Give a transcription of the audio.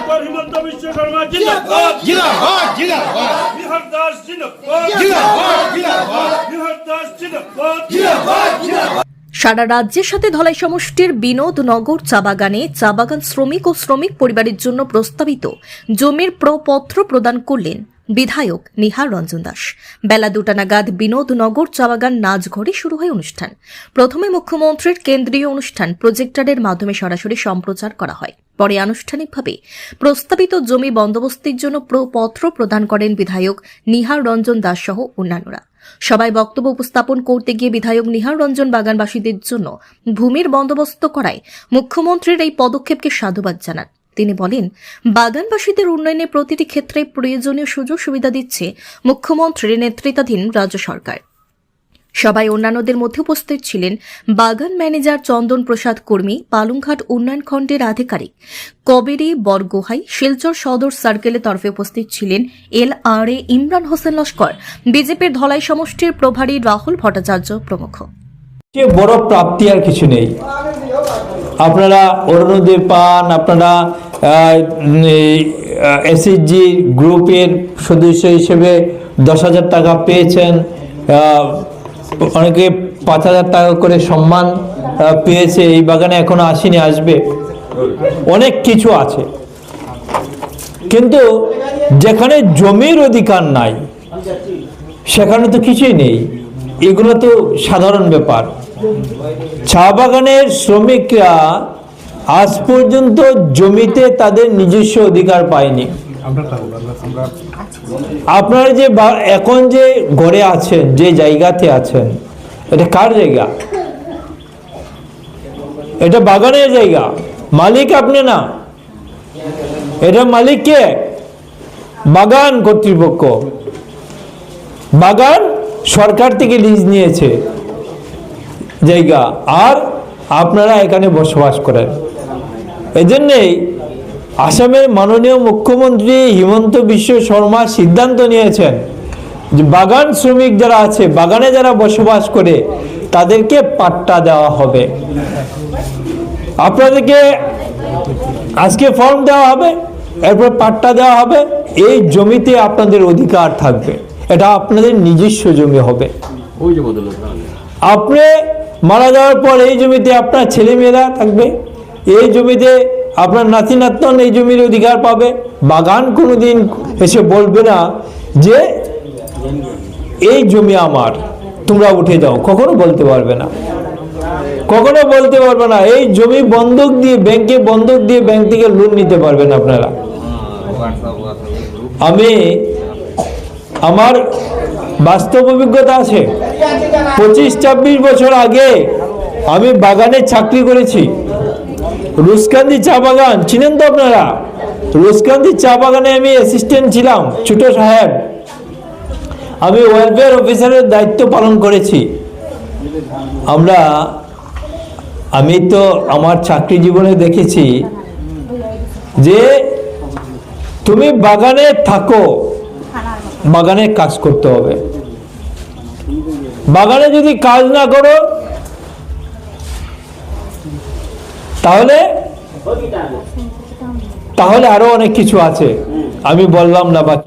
Doctor Himanta Biswa Sarma জিন্দাবাদ জিন্দাবাদ জিন্দাবাদ বিহার দাস জিন্দাবাদ জিন্দাবাদ জিন্দাবাদ বিহার দাস জিন্দাবাদ জিন্দাবাদ জিন্দাবাদ। সারা রাজ্যের সাথে ধলাই সমষ্টির বিনোদনগর চা বাগানে চা বাগান শ্রমিক ও শ্রমিক পরিবারের জন্য প্রস্তাবিত জমির প্রপত্র প্রদান করলেন বিধায়ক নিহার রঞ্জন দাস। বেলা 2টা নাগাদ বিনোদনগর চা বাগান নাচঘরে শুরু হয় অনুষ্ঠান। প্রথমে মুখ্যমন্ত্রীর কেন্দ্রীয় অনুষ্ঠান প্রজেক্টরের মাধ্যমে সরাসরি সম্প্রচার করা হয়। পরে আনুষ্ঠানিকভাবে প্রস্তাবিত জমি বন্দোবস্তের জন্য প্রপত্র প্রদান করেন বিধায়ক নিহার রঞ্জন দাস সহ অন্যান্যরা। সবাই বক্তব্য উপস্থাপন করতে গিয়ে বিধায়ক নিহার রঞ্জন বাগানবাসীদের জন্য ভূমির বন্দোবস্ত করায় মুখ্যমন্ত্রীর এই পদক্ষেপকে সাধুবাদ জানান। তিনি বলেন, বাগানবাসীদের উন্নয়নে প্রতিটি ক্ষেত্রে প্রয়োজনীয় সুযোগ সুবিধা দিচ্ছে মুখ্যমন্ত্রীর নেতৃত্বাধীন রাজ্য সরকার। সবাই অন্যান্যদের মধ্যে উপস্থিত ছিলেন বাগান ম্যানেজার চন্দন প্রসাদ কর্মী, পালংঘাট উন্নয়ন খণ্ডের আধিকারিক কবেরী বরগোহাই, শিলচর সদর সার্কেলের তরফে উপস্থিত ছিলেন LRA ইমরান হোসেন লস্কর, বিজেপির ধলাই সমষ্টির প্রভারী রাহুল ভট্টাচার্য প্রমুখ। বড় প্রাপ্তি আর কিছু নেই। আপনারা অরুণোদয় পান, আপনারা SHG গ্রুপের সদস্য হিসেবে 10,000 টাকা পেয়েছেন, অনেকে 5,000 টাকা করে সম্মান পেয়েছে। এই বাগানে এখনো আসেনি, আসবে, অনেক কিছু আছে। কিন্তু যেখানে জমির অধিকার নাই সেখানে তো কিছুই নেই। এগুলো তো সাধারণ ব্যাপার। চা বাগানের শ্রমিকরা আজ পর্যন্ত জমিতে তাদের নিজস্ব অধিকার পায়নি। আপনারা যে এখন যে ঘরে আছেন, যে জায়গাতে আছেন, এটা কার জায়গা? এটা বাগানের জায়গা। মালিক আপনি না, এটা মালিক কে? বাগান কর্তৃপক্ষ। বাগান সরকার থেকে লিজ নিয়েছে জায়গা, আর আপনারা এখানে বসবাস করেন। এজন্যই আসামের মাননীয় মুখ্যমন্ত্রী হিমন্ত বিশ্ব শর্মা সিদ্ধান্ত নিয়েছেন যে বাগান শ্রমিক যারা আছে, বাগানে যারা বসবাস করে, তাদেরকে পাট্টা দেওয়া হবে। আপনাদেরকে আজকে ফর্ম দেওয়া হবে, এরপর পাট্টা দেওয়া হবে। এই জমিতে আপনাদের অধিকার থাকবে, এটা আপনাদের নিজস্ব জমি হবে। আপনি মারা যাওয়ার পর এই জমিতে আপনার ছেলেমেয়েরা থাকবে, এই জমিতে আপনার নাতি নাতন এই জমির অধিকার পাবে। বাগান কোনোদিন এসে বলবে না যে এই জমি আমার, তোমরা উঠে যাও, কখনো বলতে পারবে না, কখনো বলতে পারবে না। এই জমি বন্ধক দিয়ে, ব্যাংকে বন্ধক দিয়ে ব্যাংক থেকে লোন নিতে পারবেন আপনারা। আমি আমার বাস্তব অভিজ্ঞতা আছে। 25-26 বছর আগে আমি বাগানে চাকরি করেছি। রুসকান্দি চা বাগান চিনেন তো আপনারা? রুসকান্দি চা বাগানে আমি অ্যাসিস্ট্যান্ট ছিলাম, ছোট সাহেব। আমি ওয়েলফেয়ার অফিসারের দায়িত্ব পালন করেছি। আমি তো আমার চাকরি জীবনে দেখেছি যে তুমি বাগানে থাকো, বাগানে কাজ করতে হবে। বাগানে যদি কাজ না করো তাহলে আরো অনেক কিছু আছে, আমি বললাম না বাকি।